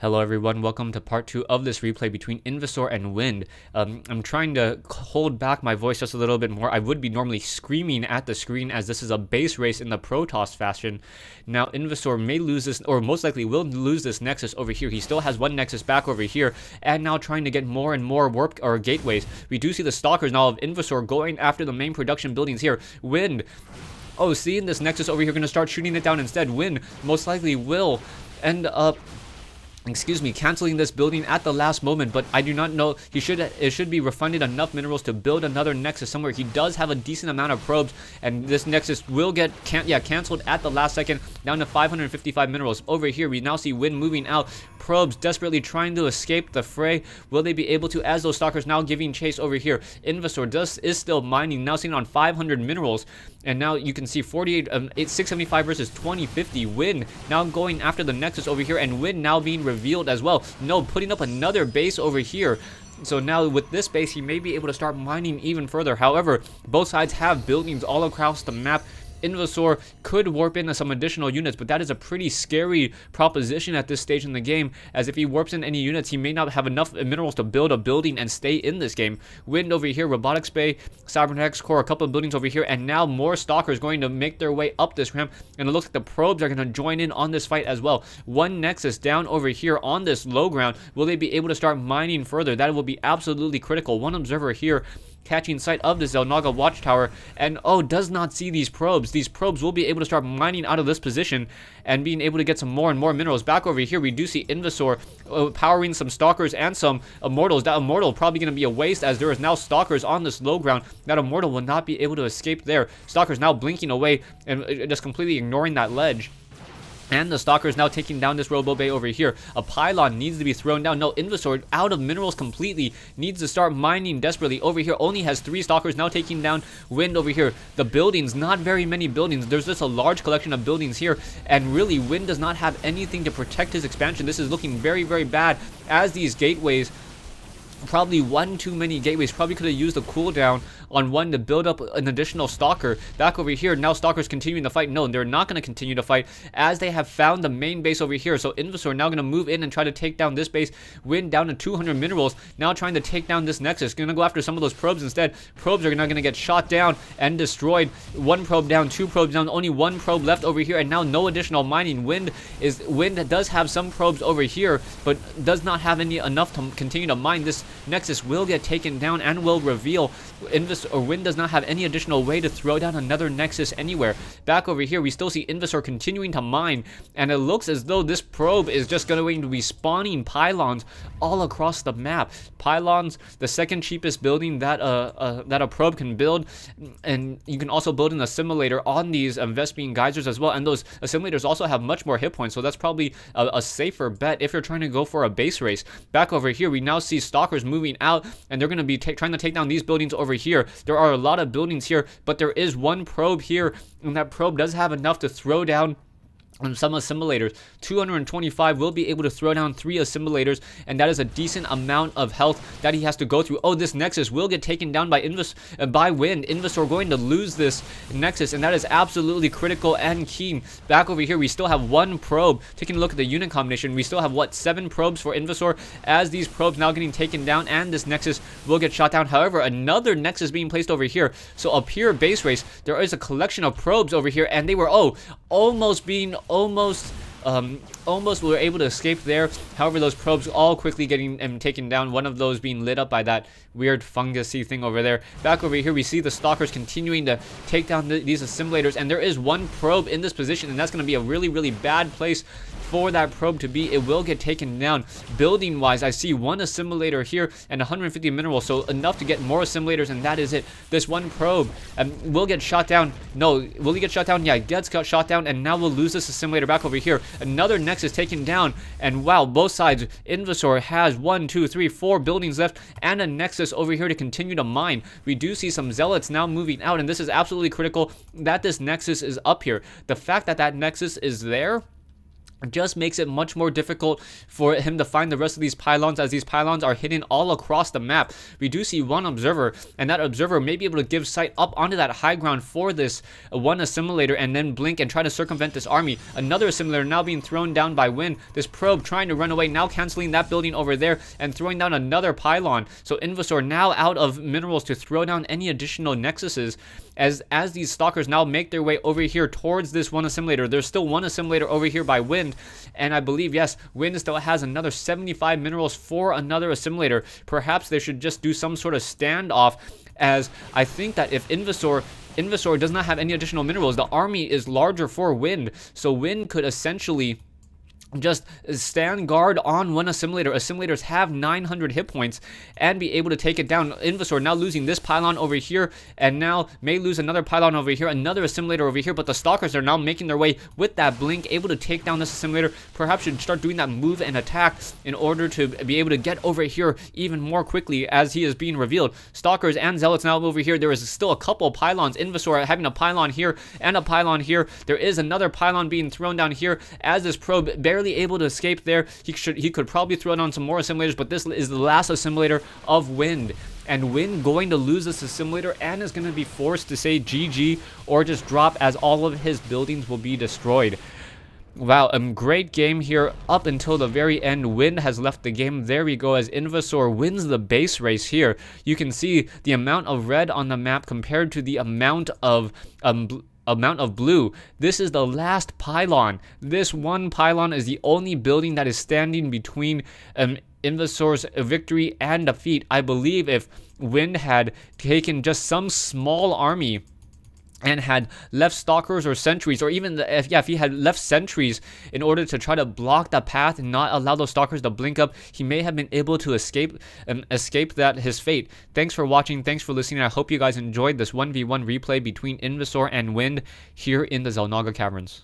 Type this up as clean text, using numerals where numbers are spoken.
Hello everyone, welcome to part 2 of this replay between iNvaSOr and Wind. I'm trying to hold back my voice just a little bit more. I would be normally screaming at the screen as this is a base race in the Protoss fashion. Now iNvaSOr may lose this, or most likely will lose this Nexus over here. He still has one Nexus back over here, and now trying to get more and more warp or gateways. We do see the Stalkers now of iNvaSOr going after the main production buildings here. Wind, oh, seeing this Nexus over here, going to start shooting it down instead. Wind most likely will end up canceling this building at the last moment, but I do not know. It should be refunded enough minerals to build another Nexus somewhere. He does have a decent amount of probes, and this Nexus will get canceled at the last second, down to 555 minerals. Over here, we now see Wind moving out. Probes desperately trying to escape the fray. Will they be able to, as those Stalkers now giving chase over here? iNvaSOr is still mining, now sitting on 500 minerals, and now you can see 675 versus 2050. Wind now going after the Nexus over here, and Wind now being revealed as well. No, putting up another base over here. So now with this base, he may be able to start mining even further. However, both sides have buildings all across the map. iNvaSOr could warp into some additional units, but that is a pretty scary proposition at this stage in the game, as if he warps in any units, he may not have enough minerals to build a building and stay in this game. Wind over here, Robotics Bay, Cybernetics Core, a couple of buildings over here, and now more Stalkers going to make their way up this ramp, and it looks like the probes are going to join in on this fight as well. One Nexus down over here on this low ground. Will they be able to start mining further? That will be absolutely critical. One observer here catching sight of the Xel'Naga watchtower, and does not see these probes. These probes will be able to start mining out of this position and being able to get some more and more minerals. Back over here, we do see iNvaSOr powering some Stalkers and some Immortals. That Immortal probably going to be a waste, as there is now Stalkers on this low ground. That Immortal will not be able to escape there. Stalkers now blinking away and just completely ignoring that ledge. And the Stalker is now taking down this Robo Bay over here. A pylon needs to be thrown down. No, iNvaSOr out of minerals completely. Needs to start mining desperately. Over here only has 3 Stalkers now taking down Wind over here. The buildings, not very many buildings. There's just a large collection of buildings here. And really, Wind does not have anything to protect his expansion. This is looking very, very bad, as these gateways, probably one too many gateways, probably could have used a cooldown on one to build up an additional Stalker. Back over here, now Stalkers continuing to fight. No, they're not going to continue to fight, as they have found the main base over here. So iNvaSOr now going to move in and try to take down this base. Wind down to 200 minerals, now trying to take down this Nexus. Going to go after some of those probes instead. Probes are now going to get shot down and destroyed. 1 probe down, 2 probes down, only 1 probe left over here, and now no additional mining. Wind does have some probes over here, but does not have enough to continue to mine. This Nexus will get taken down and will reveal. Wind does not have any additional way to throw down another Nexus anywhere. Back over here, we still see iNvaSOr continuing to mine, and it looks as though this probe is just going to be spawning pylons all across the map. Pylons, the second cheapest building that a probe can build, and you can also build an assimilator on these Vespene geysers as well, and those assimilators also have much more hit points, so that's probably a safer bet if you're trying to go for a base race. Back over here, we now see Stalkers moving out, and they're going to be trying to take down these buildings over here. There are a lot of buildings here, but there is one probe here, and that probe does have enough to throw down some assimilators. 225 will be able to throw down 3 assimilators, and that is a decent amount of health that he has to go through. This Nexus will get taken down by Wind. iNvaSOr going to lose this Nexus, and that is absolutely critical and key. Back over here, we still have 1 probe. Taking a look at the unit combination, we still have 7 probes for iNvaSOr, as these probes now getting taken down, and this Nexus will get shot down. However, another Nexus being placed over here. So a pure base race, there is a collection of probes over here, and they were almost were able to escape there. However, those probes all quickly getting taken down, one of those being lit up by that weird fungusy thing over there. Back over here, we see the Stalkers continuing to take down these assimilators, and there is 1 probe in this position, and that's going to be a really, really bad place for that probe to be. It will get taken down. Building wise, I see 1 assimilator here and 150 minerals, so enough to get more assimilators, and that is it. This 1 probe will get shot down. No, will he get shot down? Yeah, it gets shot down, and now we'll lose this assimilator. Back over here, another Nexus taken down, and wow, both sides. iNvaSOr has 1, 2, 3, 4 buildings left, and a Nexus over here to continue to mine. We do see some Zealots now moving out, and this is absolutely critical that this Nexus is up here. The fact that that Nexus is there just makes it much more difficult for him to find the rest of these pylons, as these pylons are hidden all across the map. We do see one observer, and that observer may be able to give sight up onto that high ground for this one assimilator and then blink and try to circumvent this army. Another assimilator now being thrown down by Wind. This probe trying to run away, now canceling that building over there and throwing down another pylon. So iNvaSOr now out of minerals to throw down any additional nexuses as these stalkers now make their way over here towards this one assimilator. There's still one assimilator over here by Wind, and I believe, yes, Wind still has another 75 minerals for another assimilator. Perhaps they should just do some sort of standoff, as I think that if iNvaSOr does not have any additional minerals, the army is larger for Wind, so Wind could essentially just stand guard on one assimilator. Assimilators have 900 hit points and be able to take it down. iNvaSOr now losing this pylon over here, and now may lose another pylon over here, another assimilator over here, but the stalkers are now making their way with that blink, able to take down this assimilator. Perhaps should start doing that move and attack in order to be able to get over here even more quickly as he is being revealed. Stalkers and zealots now over here. There is still a couple pylons. iNvaSOr having a pylon here and a pylon here. There is another pylon being thrown down here as this probe barely able to escape there. He could probably throw down some more assimilators, but this is the last assimilator of Wind. And Wind going to lose this assimilator and is going to be forced to say GG or just drop, as all of his buildings will be destroyed. Wow, great game here up until the very end. Wind has left the game. There we go, as iNvaSOr wins the base race here. You can see the amount of red on the map compared to the amount of blue. This is the last pylon. This one pylon is the only building that is standing between iNvaSOr's victory and defeat. I believe if Wind had taken just some small army and had left stalkers or sentries, or even if he had left sentries in order to try to block the path and not allow those stalkers to blink up, he may have been able to escape his fate. Thanks for watching. Thanks for listening. I hope you guys enjoyed this 1v1 replay between iNvaSOr and Wind here in the Xel'Naga Caverns.